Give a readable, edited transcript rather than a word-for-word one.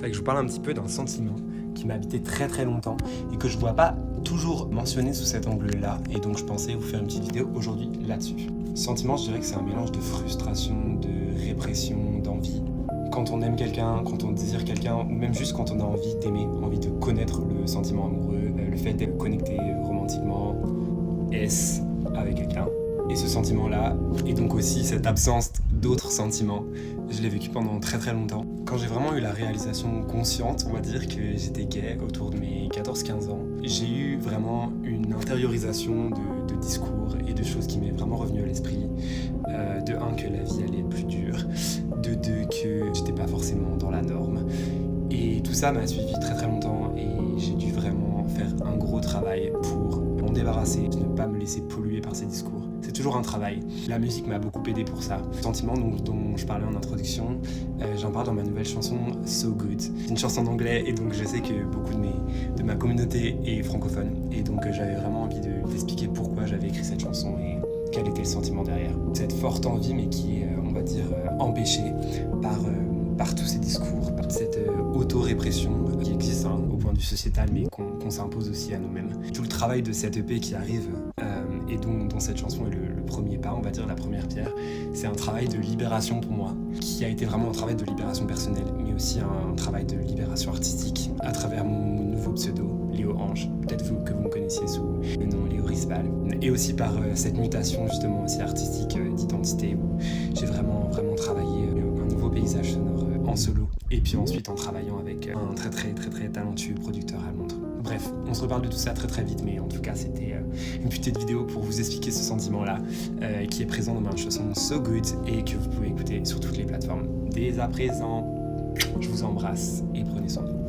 Fait que je vous parle un petit peu d'un sentiment qui m'a habité très très longtemps et que je vois pas toujours mentionné sous cet angle-là, et donc je pensais vous faire une petite vidéo aujourd'hui là-dessus. Sentiment, je dirais que c'est un mélange de frustration, de répression, d'envie. Quand on aime quelqu'un, quand on désire quelqu'un, ou même juste quand on a envie d'aimer, envie de connaître le sentiment amoureux, le fait d'être connecté romantiquement, avec quelqu'un. Et ce sentiment-là, et donc aussi cette absence d'autres sentiments, je l'ai vécu pendant très très longtemps. Quand j'ai vraiment eu la réalisation consciente, on va dire, que j'étais gay autour de mes 14-15 ans, j'ai eu vraiment une intériorisation de discours et de choses qui m'est vraiment revenue à l'esprit. De un, que la vie allait être plus dure, de deux, que j'étais pas forcément dans la norme. Et tout ça m'a suivi très très longtemps et j'ai dû vraiment faire un gros travail pour m'en débarrasser, ne pas me laisser polluer par ces discours. C'est toujours un travail. La musique m'a beaucoup aidé pour ça. Le sentiment dont je parlais en introduction, j'en parle dans ma nouvelle chanson So Good. C'est une chanson en anglais et donc je sais que beaucoup de ma communauté est francophone. Et donc j'avais vraiment envie d'expliquer pourquoi j'avais écrit cette chanson et quel était le sentiment derrière. Cette forte envie, mais qui est, on va dire, empêchée par tous ces discours, par cette auto-répression qui existe au point de vue sociétal, mais qu'on s'impose aussi à nous-mêmes. Tout le travail de cette EP qui arrive, et dont cette chanson est le premier pas, on va dire la première pierre, c'est un travail de libération pour moi, qui a été vraiment un travail de libération personnelle, mais aussi un travail de libération artistique, à travers mon nouveau pseudo, Léo Ange, peut-être que vous me connaissiez sous le nom Léo Risval, et aussi par cette mutation justement aussi artistique d'identité, où j'ai vraiment travaillé un nouveau paysage sonore en solo, et puis ensuite en travaillant avec un très talentueux producteur à Londres. Bref, on se reparle de tout ça très très vite, mais en tout cas c'était une petite vidéo pour vous expliquer ce sentiment-là qui est présent dans ma chanson So Good et que vous pouvez écouter sur toutes les plateformes dès à présent. Je vous embrasse et prenez soin de vous.